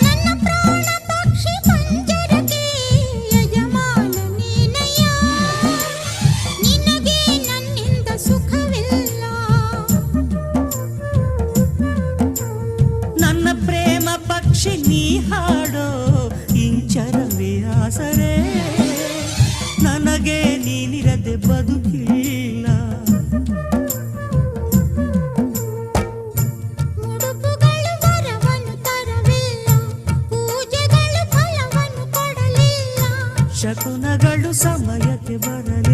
ನನ್ನ ಪ್ರಾಣ ಪಕ್ಷಿ ಪಂಜರಕ್ಕೆ ಯಜಮಾನ ನೀನಯ್ಯ. ನಿನಗೆ ನನ್ನಿಂದ ಸುಖವಿಲ್ಲ. ನನ್ನ ಪ್ರೇಮ ಪಕ್ಷಿ ನೀ ಹಾಡೋ ಇಂಚರವೇ ಆಸರೆ, ನನಗೆ ನೀನಿರದೆ ಬದುಕಿಲ್ಲ. ಮುಡುಪುಗಳು ವರವನ್ನು ತರವಿಲ್ಲ, ಪೂಜೆಗಳು ಫಲವನ್ನು ಕೊಡಲಿಲ್ಲ. ಶಕುನಗಳು ಸಮಯಕ್ಕೆ ಬರಲಿಲ್ಲ.